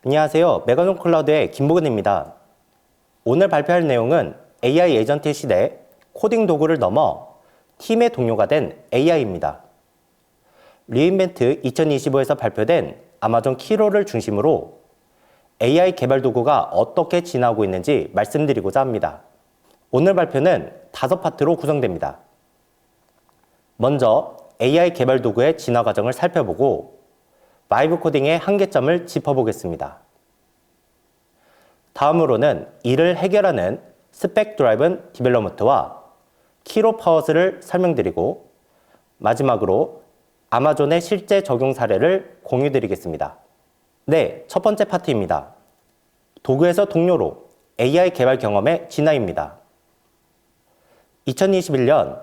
안녕하세요. 메가존 클라우드의 김보근입니다. 오늘 발표할 내용은 AI 에이전트 시대 코딩 도구를 넘어 팀의 동료가 된 AI입니다. 리인벤트 2025에서 발표된 아마존 키로를 중심으로 AI 개발 도구가 어떻게 진화하고 있는지 말씀드리고자 합니다. 오늘 발표는 5파트로 구성됩니다. 먼저 AI 개발 도구의 진화 과정을 살펴보고 바이브 코딩의 한계점을 짚어보겠습니다. 다음으로는 이를 해결하는 스펙 드라이븐 디벨로먼트와 키로 파워스를 설명드리고 마지막으로 아마존의 실제 적용 사례를 공유드리겠습니다. 네, 첫 번째 파트입니다. 도구에서 동료로 AI 개발 경험의 진화입니다. 2021년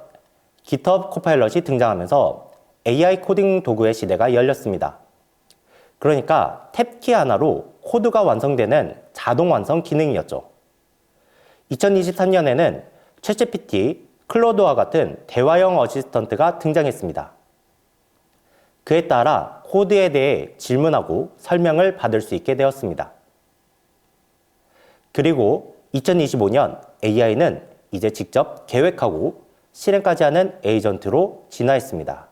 GitHub 코파일럿이 등장하면서 AI 코딩 도구의 시대가 열렸습니다. 그러니까 탭키 하나로 코드가 완성되는 자동 완성 기능이었죠. 2023년에는 챗GPT, 클로드와 같은 대화형 어시스턴트가 등장했습니다. 그에 따라 코드에 대해 질문하고 설명을 받을 수 있게 되었습니다. 그리고 2025년 AI는 이제 직접 계획하고 실행까지 하는 에이전트로 진화했습니다.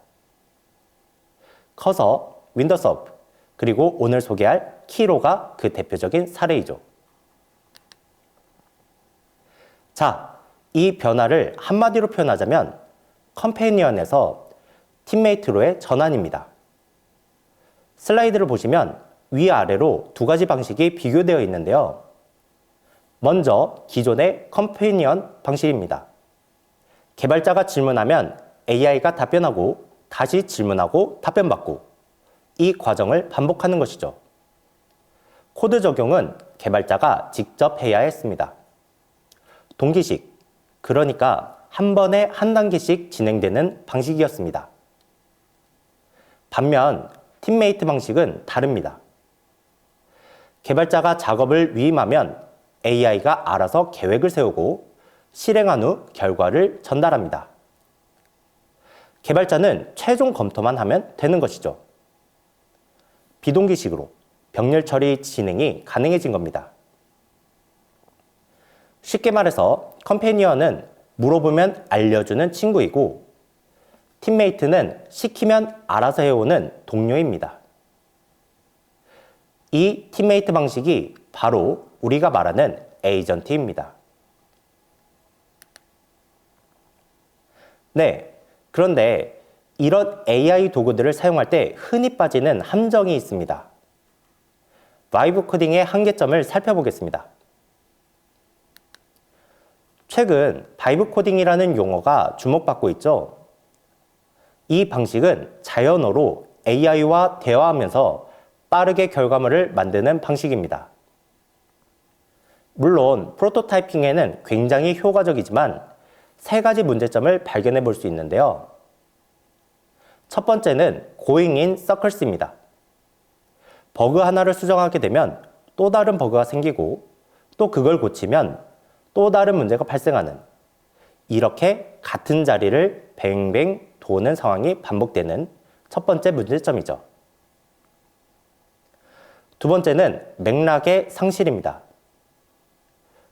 커서, 윈도서프, 그리고 오늘 소개할 키로가 그 대표적인 사례이죠. 자, 이 변화를 한마디로 표현하자면 컴패니언에서 팀메이트로의 전환입니다. 슬라이드를 보시면 위아래로 두 가지 방식이 비교되어 있는데요. 먼저 기존의 컴패니언 방식입니다. 개발자가 질문하면 AI가 답변하고 다시 질문하고 답변받고 이 과정을 반복하는 것이죠. 코드 적용은 개발자가 직접 해야 했습니다. 동기식, 그러니까 한 번에 한 단계씩 진행되는 방식이었습니다. 반면 팀메이트 방식은 다릅니다. 개발자가 작업을 위임하면 AI가 알아서 계획을 세우고 실행한 후 결과를 전달합니다. 개발자는 최종 검토만 하면 되는 것이죠. 비동기식으로 병렬 처리 진행이 가능해진 겁니다. 쉽게 말해서 컴패니언은 물어보면 알려주는 친구이고 팀메이트는 시키면 알아서 해오는 동료입니다. 이 팀메이트 방식이 바로 우리가 말하는 에이전트입니다. 네, 그런데 이런 AI 도구들을 사용할 때 흔히 빠지는 함정이 있습니다. 바이브 코딩의 한계점을 살펴보겠습니다. 최근 바이브 코딩이라는 용어가 주목받고 있죠. 이 방식은 자연어로 AI와 대화하면서 빠르게 결과물을 만드는 방식입니다. 물론 프로토타이핑에는 굉장히 효과적이지만 세 가지 문제점을 발견해 볼 수 있는데요. 첫 번째는 Going in Circles입니다. 버그 하나를 수정하게 되면 또 다른 버그가 생기고 또 그걸 고치면 또 다른 문제가 발생하는 이렇게 같은 자리를 뱅뱅 도는 상황이 반복되는 첫 번째 문제점이죠. 두 번째는 맥락의 상실입니다.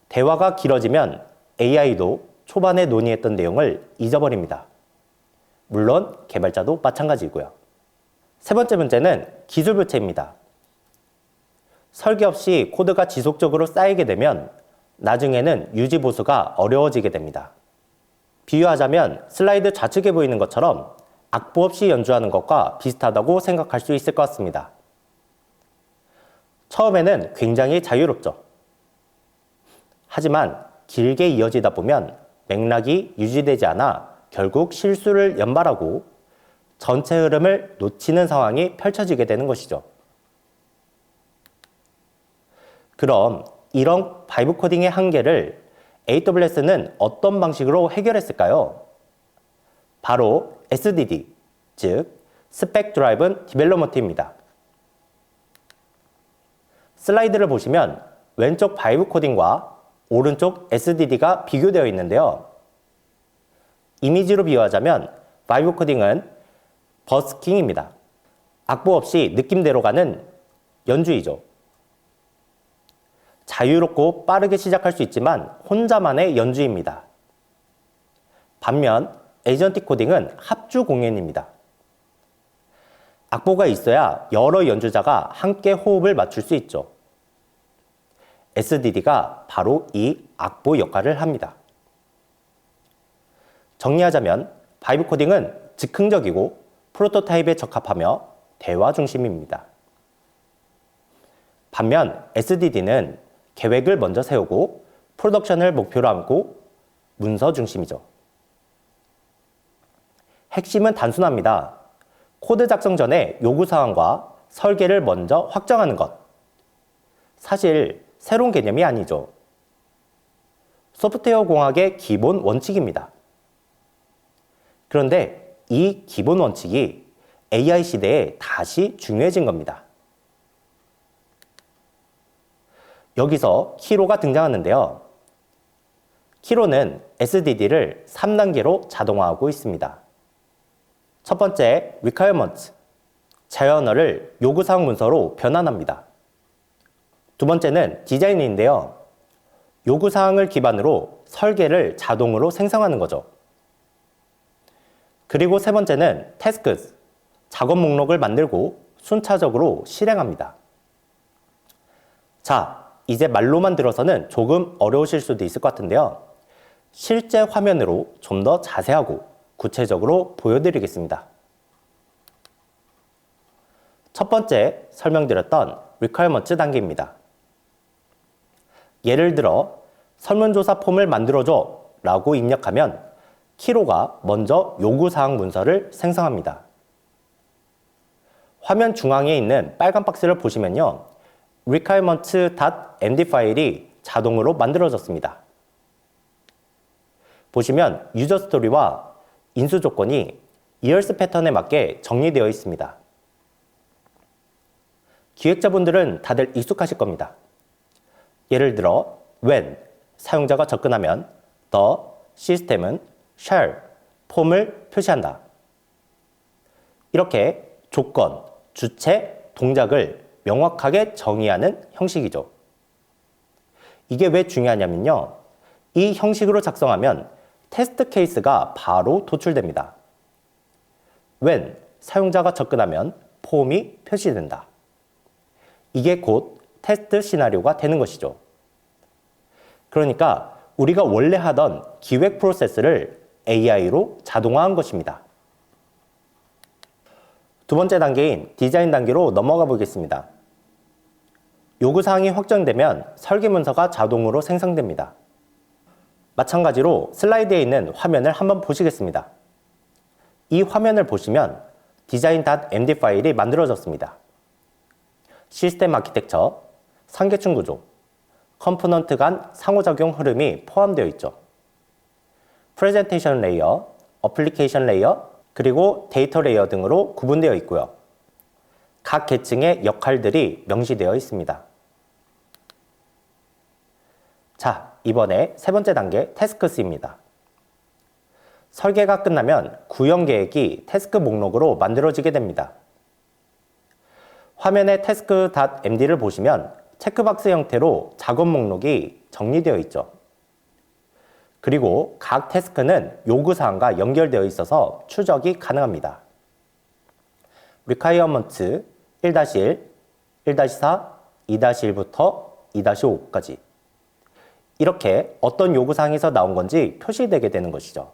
대화가 길어지면 AI도 초반에 논의했던 내용을 잊어버립니다. 물론 개발자도 마찬가지고요. 세 번째 문제는 기술 부채입니다. 설계 없이 코드가 지속적으로 쌓이게 되면 나중에는 유지 보수가 어려워지게 됩니다. 비유하자면 슬라이드 좌측에 보이는 것처럼 악보 없이 연주하는 것과 비슷하다고 생각할 수 있을 것 같습니다. 처음에는 굉장히 자유롭죠. 하지만 길게 이어지다 보면 맥락이 유지되지 않아 결국 실수를 연발하고 전체 흐름을 놓치는 상황이 펼쳐지게 되는 것이죠. 그럼 이런 바이브 코딩의 한계를 AWS는 어떤 방식으로 해결했을까요? 바로 SDD, 즉 스펙 드라이븐 디벨로먼트입니다. 슬라이드를 보시면 왼쪽 바이브 코딩과 오른쪽 SDD가 비교되어 있는데요. 이미지로 비유하자면 바이브 코딩은 버스킹입니다. 악보 없이 느낌대로 가는 연주이죠. 자유롭고 빠르게 시작할 수 있지만 혼자만의 연주입니다. 반면 에이전틱 코딩은 합주 공연입니다. 악보가 있어야 여러 연주자가 함께 호흡을 맞출 수 있죠. SDD가 바로 이 악보 역할을 합니다. 정리하자면 바이브 코딩은 즉흥적이고 프로토타입에 적합하며 대화 중심입니다. 반면 SDD는 계획을 먼저 세우고 프로덕션을 목표로 하고 문서 중심이죠. 핵심은 단순합니다. 코드 작성 전에 요구사항과 설계를 먼저 확정하는 것. 사실 새로운 개념이 아니죠. 소프트웨어 공학의 기본 원칙입니다. 그런데 이 기본 원칙이 AI 시대에 다시 중요해진 겁니다. 여기서 키로가 등장하는데요. 키로는 SDD를 3단계로 자동화하고 있습니다. 첫 번째, requirements, 자연어를 요구사항 문서로 변환합니다. 두 번째는 디자인인데요. 요구사항을 기반으로 설계를 자동으로 생성하는 거죠. 그리고 세 번째는 tasks, 작업 목록을 만들고 순차적으로 실행합니다. 자, 이제 말로만 들어서는 조금 어려우실 수도 있을 것 같은데요. 실제 화면으로 좀 더 자세하고 구체적으로 보여드리겠습니다. 첫 번째 설명드렸던 requirements 단계입니다. 예를 들어 설문조사 폼을 만들어줘 라고 입력하면 키로가 먼저 요구사항 문서를 생성합니다. 화면 중앙에 있는 빨간 박스를 보시면요. requirements.md 파일이 자동으로 만들어졌습니다. 보시면 유저 스토리와 인수 조건이 이얼스 패턴에 맞게 정리되어 있습니다. 기획자분들은 다들 익숙하실 겁니다. 예를 들어 when, 사용자가 접근하면 the, 시스템은 shall, 폼을 표시한다. 이렇게 조건, 주체, 동작을 명확하게 정의하는 형식이죠. 이게 왜 중요하냐면요. 이 형식으로 작성하면 테스트 케이스가 바로 도출됩니다. when, 사용자가 접근하면 폼이 표시된다. 이게 곧 테스트 시나리오가 되는 것이죠. 그러니까 우리가 원래 하던 기획 프로세스를 AI로 자동화한 것입니다. 두 번째 단계인 디자인 단계로 넘어가 보겠습니다. 요구사항이 확정되면 설계 문서가 자동으로 생성됩니다. 마찬가지로 슬라이드에 있는 화면을 한번 보시겠습니다. 이 화면을 보시면 design.md 파일이 만들어졌습니다. 시스템 아키텍처, 상계층 구조, 컴포넌트 간 상호작용 흐름이 포함되어 있죠. 프레젠테이션 레이어, 어플리케이션 레이어, 그리고 데이터 레이어 등으로 구분되어 있고요. 각 계층의 역할들이 명시되어 있습니다. 자, 이번에 세 번째 단계 태스크스입니다. 설계가 끝나면 구형 계획이 태스크 목록으로 만들어지게 됩니다. 화면의 task.md를 보시면 체크박스 형태로 작업 목록이 정리되어 있죠. 그리고 각 태스크는 요구사항과 연결되어 있어서 추적이 가능합니다. requirements 1-1, 1-4, 2-1부터 2-5까지 이렇게 어떤 요구사항에서 나온 건지 표시되게 되는 것이죠.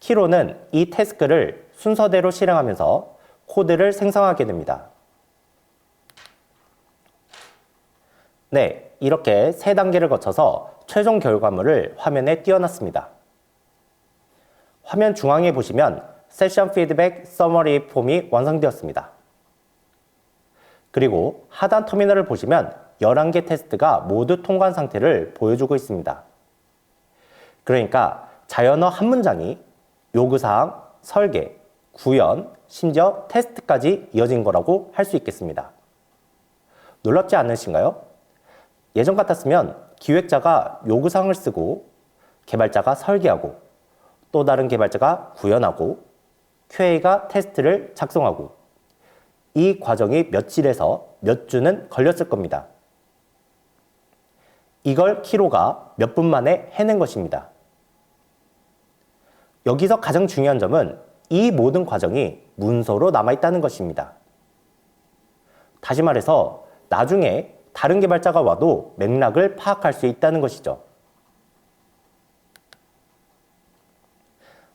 키로는 이 태스크를 순서대로 실행하면서 코드를 생성하게 됩니다. 네, 이렇게 세 단계를 거쳐서 최종 결과물을 화면에 띄워놨습니다. 화면 중앙에 보시면 세션 피드백 서머리 폼이 완성되었습니다. 그리고 하단 터미널을 보시면 11개 테스트가 모두 통과한 상태를 보여주고 있습니다. 그러니까 자연어 한 문장이 요구사항, 설계, 구현, 심지어 테스트까지 이어진 거라고 할 수 있겠습니다. 놀랍지 않으신가요? 예전 같았으면 기획자가 요구사항을 쓰고 개발자가 설계하고 또 다른 개발자가 구현하고 QA가 테스트를 작성하고 이 과정이 며칠에서 몇 주는 걸렸을 겁니다. 이걸 키로가 몇 분 만에 해낸 것입니다. 여기서 가장 중요한 점은 이 모든 과정이 문서로 남아있다는 것입니다. 다시 말해서 나중에 다른 개발자가 와도 맥락을 파악할 수 있다는 것이죠.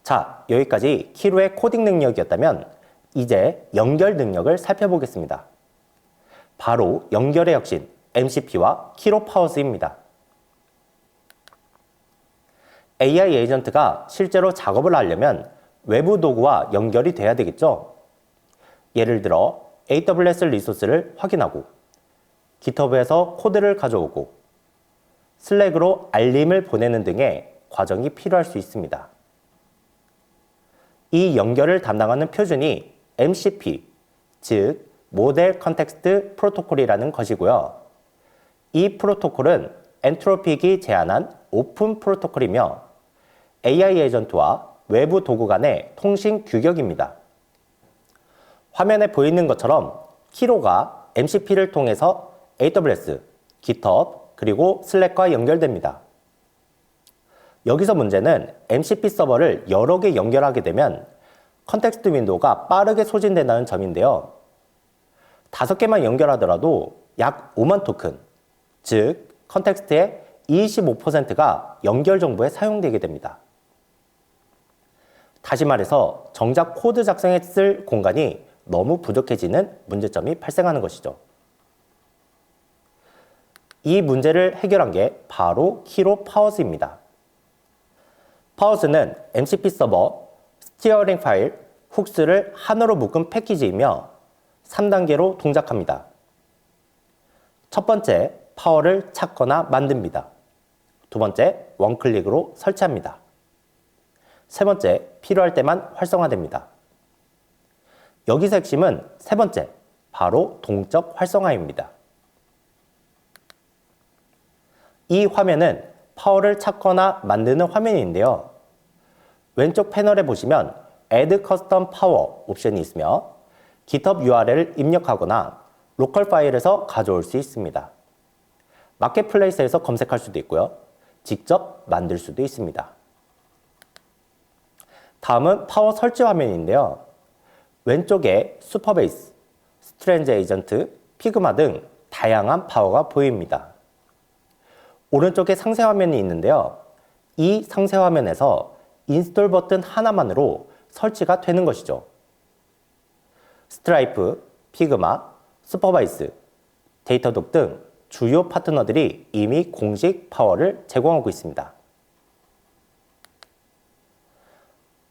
자, 여기까지 키로의 코딩 능력이었다면 이제 연결 능력을 살펴보겠습니다. 바로 연결의 혁신 MCP와 키로 파워스입니다. AI 에이전트가 실제로 작업을 하려면 외부 도구와 연결이 돼야 되겠죠? 예를 들어 AWS 리소스를 확인하고 GitHub에서 코드를 가져오고 슬랙으로 알림을 보내는 등의 과정이 필요할 수 있습니다. 이 연결을 담당하는 표준이 MCP, 즉 모델 컨텍스트 프로토콜이라는 것이고요. 이 프로토콜은 엔트로픽이 제안한 오픈 프로토콜이며 AI 에이전트와 외부 도구 간의 통신 규격입니다. 화면에 보이는 것처럼 키로가 MCP를 통해서 AWS, GitHub, 그리고 슬랙과 연결됩니다. 여기서 문제는 MCP 서버를 여러 개 연결하게 되면 컨텍스트 윈도우가 빠르게 소진된다는 점인데요. 5개만 연결하더라도 약 5만 토큰, 즉 컨텍스트의 25%가 연결 정보에 사용되게 됩니다. 다시 말해서 정작 코드 작성에 쓸 공간이 너무 부족해지는 문제점이 발생하는 것이죠. 이 문제를 해결한 게 바로 키로 파워스입니다. 파워스는 MCP 서버, 스티어링 파일, 훅스를 하나로 묶은 패키지이며 3단계로 동작합니다. 첫 번째, 파워를 찾거나 만듭니다. 두 번째, 원클릭으로 설치합니다. 세 번째, 필요할 때만 활성화됩니다. 여기서 핵심은 세 번째, 바로 동적 활성화입니다. 이 화면은 파워를 찾거나 만드는 화면인데요. 왼쪽 패널에 보시면 Add Custom Power 옵션이 있으며 GitHub URL을 입력하거나 로컬 파일에서 가져올 수 있습니다. 마켓플레이스에서 검색할 수도 있고요. 직접 만들 수도 있습니다. 다음은 파워 설치 화면인데요. 왼쪽에 슈퍼베이스, 스트레인지 에이전트, 피그마 등 다양한 파워가 보입니다. 오른쪽에 상세 화면이 있는데요. 이 상세 화면에서 인스톨 버튼 하나만으로 설치가 되는 것이죠. 스트라이프, 피그마, 슈퍼바이스, 데이터독 등 주요 파트너들이 이미 공식 파워를 제공하고 있습니다.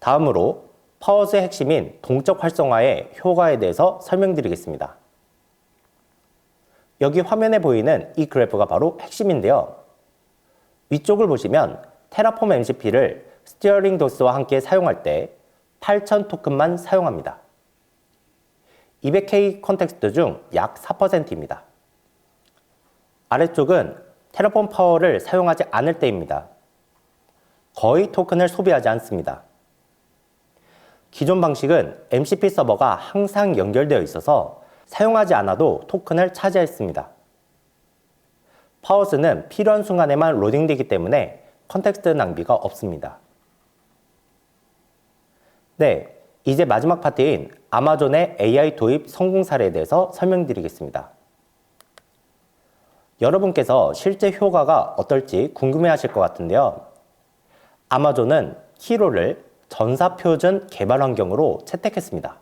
다음으로 파워스의 핵심인 동적 활성화의 효과에 대해서 설명드리겠습니다. 여기 화면에 보이는 이 그래프가 바로 핵심인데요. 위쪽을 보시면 테라폼 MCP를 스티어링 도스와 함께 사용할 때 8,000 토큰만 사용합니다. 200K 컨텍스트 중 약 4%입니다. 아래쪽은 테라폼 파워를 사용하지 않을 때입니다. 거의 토큰을 소비하지 않습니다. 기존 방식은 MCP 서버가 항상 연결되어 있어서 사용하지 않아도 토큰을 차지했습니다. 파워스는 필요한 순간에만 로딩되기 때문에 컨텍스트 낭비가 없습니다. 네, 이제 마지막 파트인 아마존의 AI 도입 성공 사례에 대해서 설명드리겠습니다. 여러분께서 실제 효과가 어떨지 궁금해하실 것 같은데요. 아마존은 키로를 전사표준 개발 환경으로 채택했습니다.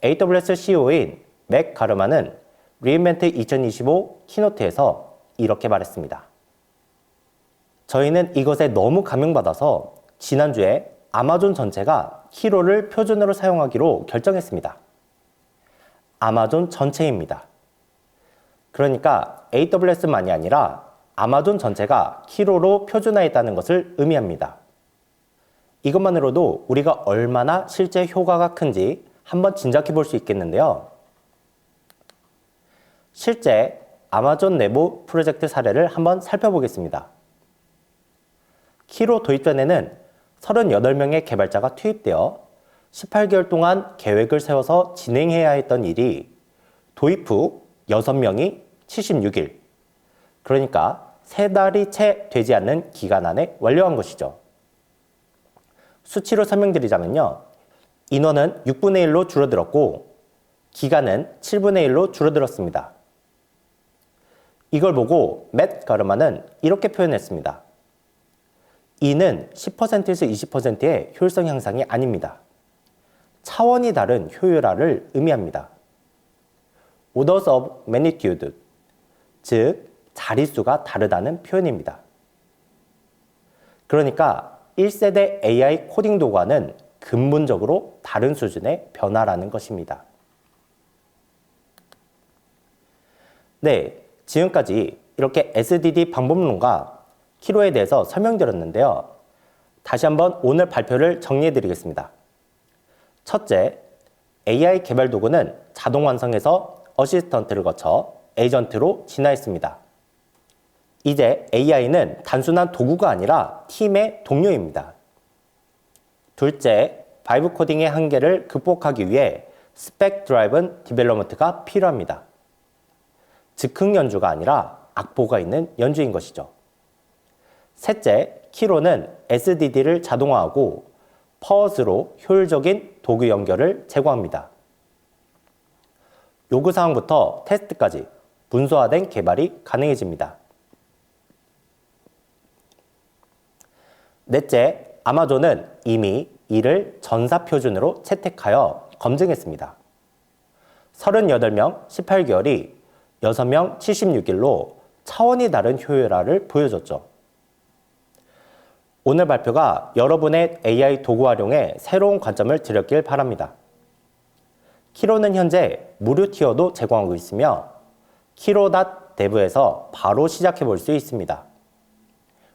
AWS CEO인 맥 가르마는 리인벤트 2025 키노트에서 이렇게 말했습니다. 저희는 이것에 너무 감명받아서 지난주에 아마존 전체가 키로를 표준으로 사용하기로 결정했습니다. 아마존 전체입니다. 그러니까 AWS만이 아니라 아마존 전체가 키로로 표준화했다는 것을 의미합니다. 이것만으로도 우리가 얼마나 실제 효과가 큰지 한번 짐작해 볼 수 있겠는데요. 실제 아마존 내부 프로젝트 사례를 한번 살펴보겠습니다. 키로 도입 전에는 38명의 개발자가 투입되어 18개월 동안 계획을 세워서 진행해야 했던 일이 도입 후 6명이 76일, 그러니까 3달이 채 되지 않는 기간 안에 완료한 것이죠. 수치로 설명드리자면요. 인원은 6분의 1로 줄어들었고 기간은 7분의 1로 줄어들었습니다. 이걸 보고 맷 가르마는 이렇게 표현했습니다. 이는 10%에서 20%의 효율성 향상이 아닙니다. 차원이 다른 효율화를 의미합니다. Orders of magnitude, 즉 자릿수가 다르다는 표현입니다. 그러니까 1세대 AI 코딩 도구와는 근본적으로 다른 수준의 변화라는 것입니다. 네, 지금까지 이렇게 SDD 방법론과 키로에 대해서 설명드렸는데요. 다시 한번 오늘 발표를 정리해드리겠습니다. 첫째, AI 개발 도구는 자동 완성에서 어시스턴트를 거쳐 에이전트로 진화했습니다. 이제 AI는 단순한 도구가 아니라 팀의 동료입니다. 둘째, 바이브 코딩의 한계를 극복하기 위해 스펙 드라이븐 디벨롭먼트가 필요합니다. 즉흥 연주가 아니라 악보가 있는 연주인 것이죠. 셋째, 키로는 SDD를 자동화하고 퍼즐로 효율적인 도구 연결을 제공합니다. 요구사항부터 테스트까지 문서화된 개발이 가능해집니다. 넷째, 아마존은 이미 이를 전사표준으로 채택하여 검증했습니다. 38명 18개월이 6명 76일로 차원이 다른 효율화를 보여줬죠. 오늘 발표가 여러분의 AI 도구 활용에 새로운 관점을 드렸길 바랍니다. 키로는 현재 무료 티어도 제공하고 있으며 kiro.dev에서 바로 시작해 볼 수 있습니다.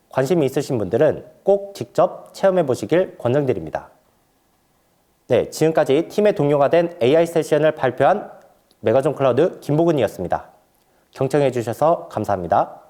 관심이 있으신 분들은 꼭 직접 체험해 보시길 권장드립니다. 네, 지금까지 팀의 동료가 된 AI 세션을 발표한 메가존 클라우드 김보근이었습니다. 경청해 주셔서 감사합니다.